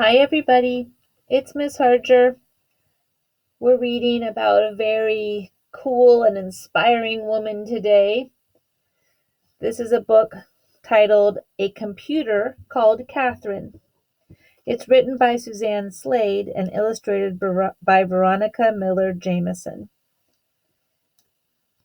Hi, everybody. It's Miss Harger. We're reading about a very cool and inspiring woman today. This is a book titled A Computer Called Katherine. It's written by Suzanne Slade and illustrated by Veronica Jamison.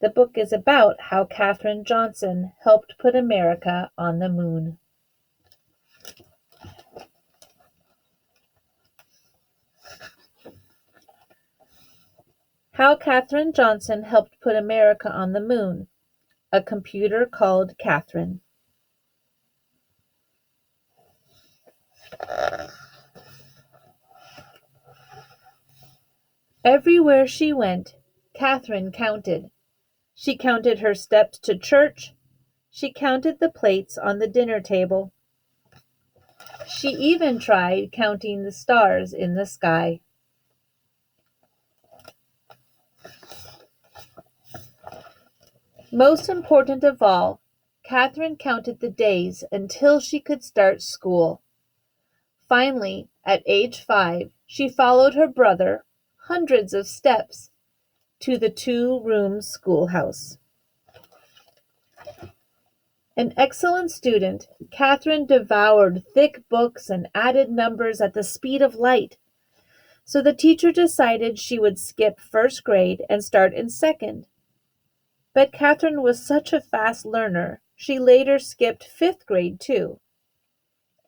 The book is about how Katherine Johnson helped put America on the moon. How Katherine Johnson helped put America on the moon. A computer called Katherine. Everywhere she went, Katherine counted. She counted her steps to church. She counted the plates on the dinner table. She even tried counting the stars in the sky. Most important of all, Katherine counted the days until she could start school. Finally, at age 5, she followed her brother, hundreds of steps, to the 2-room schoolhouse. An excellent student, Katherine devoured thick books and added numbers at the speed of light. So the teacher decided she would skip first grade and start in second. But Katherine was such a fast learner, she later skipped 5th grade too.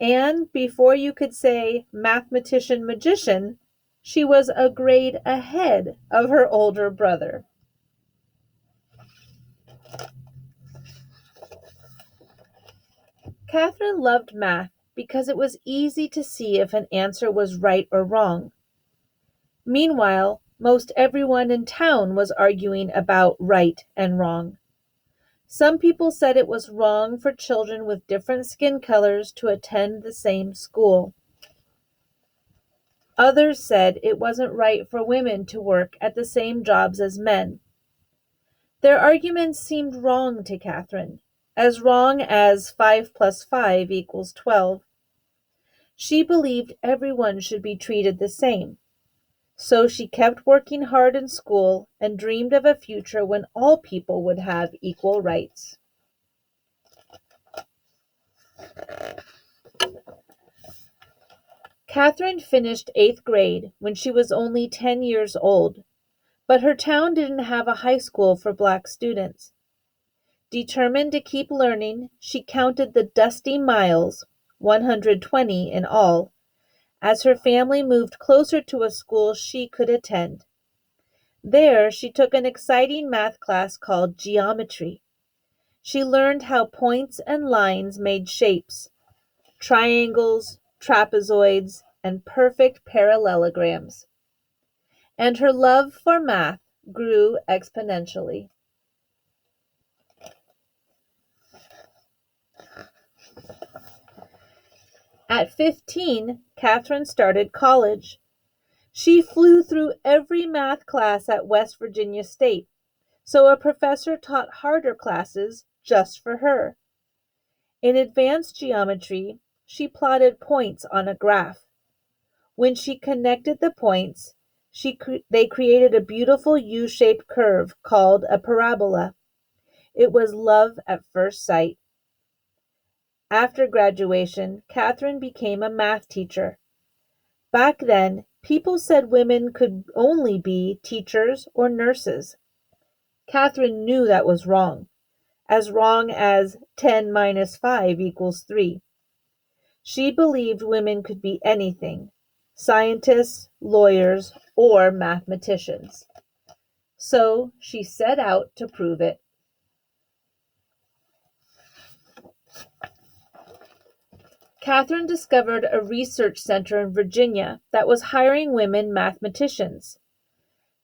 And before you could say mathematician magician, she was a grade ahead of her older brother. Katherine loved math because it was easy to see if an answer was right or wrong. Meanwhile, most everyone in town was arguing about right and wrong. Some people said it was wrong for children with different skin colors to attend the same school. Others said it wasn't right for women to work at the same jobs as men. Their arguments seemed wrong to Katherine, as wrong as 5 plus 5 equals 12. She believed everyone should be treated the same. So she kept working hard in school and dreamed of a future when all people would have equal rights. Katherine finished 8th grade when she was only 10 years old, but her town didn't have a high school for black students. Determined to keep learning, she counted the dusty miles, 120 in all, as her family moved closer to a school she could attend. There, she took an exciting math class called geometry. She learned how points and lines made shapes, triangles, trapezoids, and perfect parallelograms. And her love for math grew exponentially. At 15, Katherine started college. She flew through every math class at West Virginia State, so a professor taught harder classes just for her. In advanced geometry, she plotted points on a graph. When she connected the points, they created a beautiful U-shaped curve called a parabola. It was love at first sight. After graduation, Katherine became a math teacher. Back then, people said women could only be teachers or nurses. Katherine knew that was wrong as 10 minus 5 equals 3. She believed women could be anything, scientists, lawyers, or mathematicians. So she set out to prove it. Katherine discovered a research center in Virginia that was hiring women mathematicians.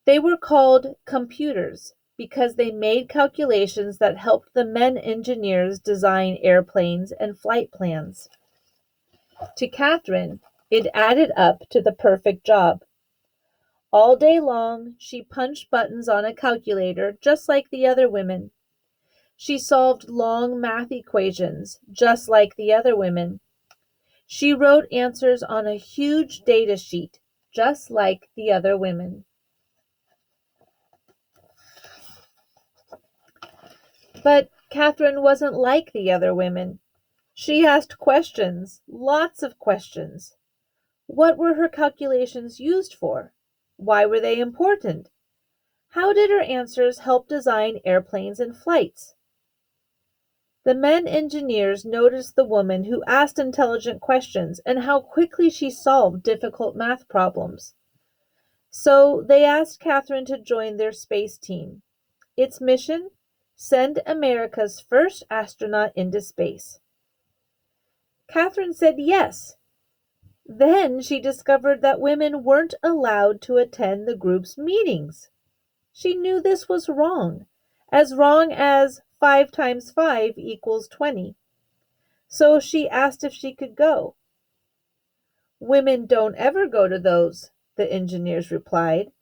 They were called computers because they made calculations that helped the men engineers design airplanes and flight plans. To Katherine, it added up to the perfect job. All day long, she punched buttons on a calculator just like the other women. She solved long math equations just like the other women. She wrote answers on a huge data sheet, just like the other women. But Katherine wasn't like the other women. She asked questions, lots of questions. What were her calculations used for? Why were they important? How did her answers help design airplanes and flights? The men engineers noticed the woman who asked intelligent questions and how quickly she solved difficult math problems. So they asked Katherine to join their space team. Its mission? Send America's first astronaut into space. Katherine said yes. Then she discovered that women weren't allowed to attend the group's meetings. She knew this was wrong as 5 times 5 equals 20. So she asked if she could go. Women don't ever go to those, the engineers replied.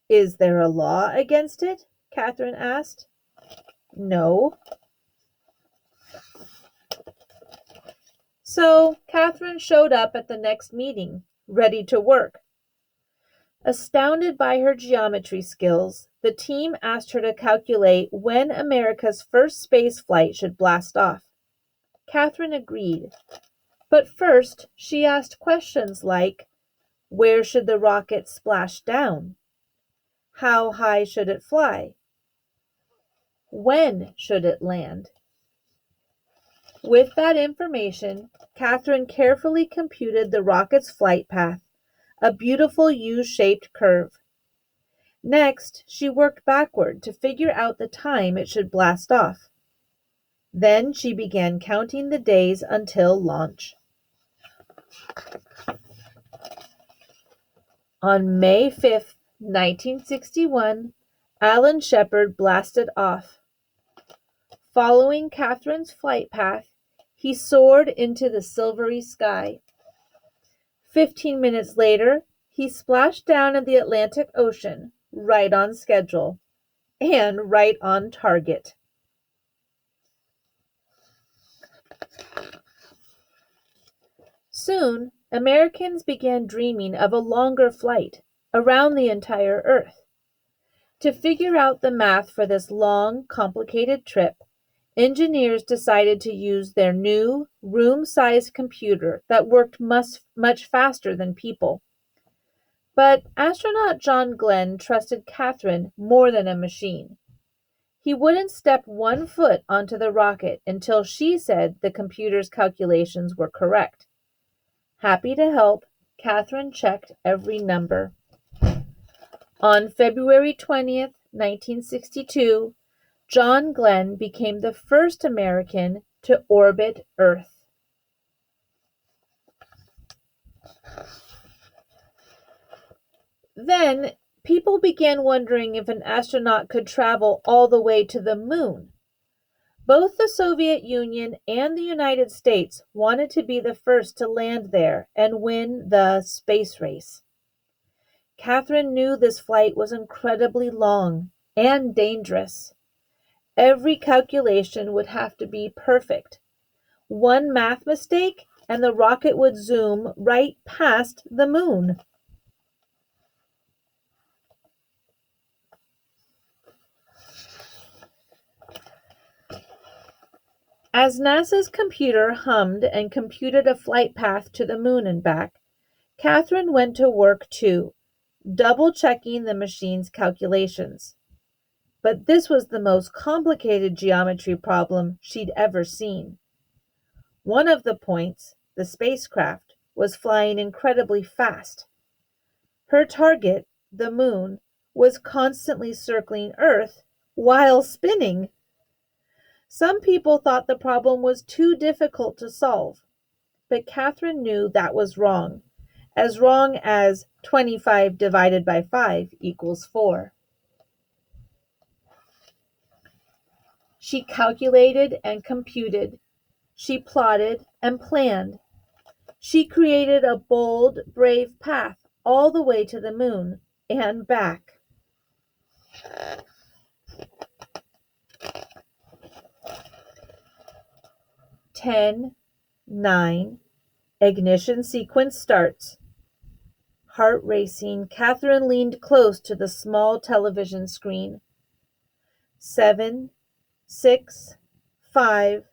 Is there a law against it? Katherine asked. No. So Katherine showed up at the next meeting, ready to work. Astounded by her geometry skills, the team asked her to calculate when America's first space flight should blast off. Katherine agreed. But first, she asked questions like, where should the rocket splash down? How high should it fly? When should it land? With that information, Katherine carefully computed the rocket's flight path, a beautiful U-shaped curve. Next, she worked backward to figure out the time it should blast off. Then she began counting the days until launch. On May 5th, 1961, Alan Shepard blasted off. Following Katherine's flight path, he soared into the silvery sky. 15 minutes later, he splashed down in the Atlantic Ocean, right on schedule, and right on target. Soon, Americans began dreaming of a longer flight around the entire Earth. To figure out the math for this long, complicated trip, engineers decided to use their new, room-sized computer that worked much faster than people. But astronaut John Glenn trusted Katherine more than a machine. He wouldn't step 1 foot onto the rocket until she said the computer's calculations were correct. Happy to help, Katherine checked every number. On February 20th, 1962, John Glenn became the first American to orbit Earth. Then, people began wondering if an astronaut could travel all the way to the moon. Both the Soviet Union and the United States wanted to be the first to land there and win the space race. Katherine knew this flight was incredibly long and dangerous. Every calculation would have to be perfect. One math mistake, and the rocket would zoom right past the moon. As NASA's computer hummed and computed a flight path to the moon and back, Katherine went to work too, double-checking the machine's calculations. But this was the most complicated geometry problem she'd ever seen. One of the points, the spacecraft, was flying incredibly fast. Her target, the moon, was constantly circling Earth while spinning. Some people thought the problem was too difficult to solve, but Katherine knew that was wrong as 25 divided by 5 equals 4. She calculated and computed. She plotted and planned. She created a bold, brave path all the way to the moon and back. Ten, 9, Ignition sequence starts. Heart racing, Katherine leaned close to the small television screen. 7, 6, 5.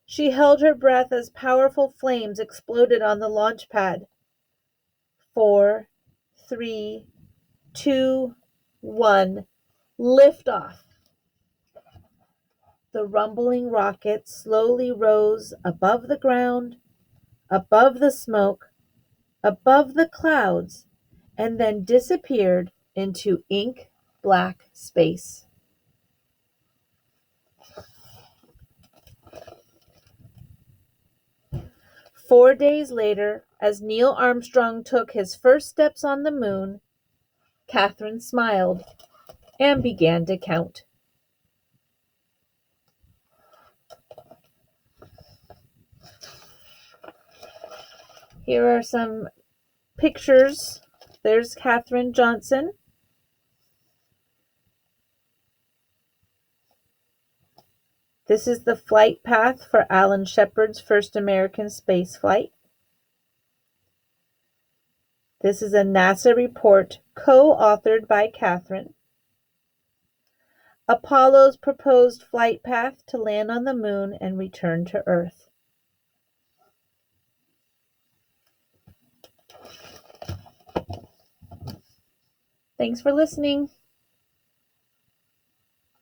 She held her breath as powerful flames exploded on the launch pad. 4, 3, 2, 1. Liftoff. The rumbling rocket slowly rose above the ground, above the smoke, above the clouds, and then disappeared into ink-black space. Four days later, as Neil Armstrong took his first steps on the moon, Katherine smiled and began to count. Here are some pictures. There's Katherine Johnson. This is the flight path for Alan Shepard's first American space flight. This is a NASA report co-authored by Katherine. Apollo's proposed flight path to land on the moon and return to Earth. Thanks for listening.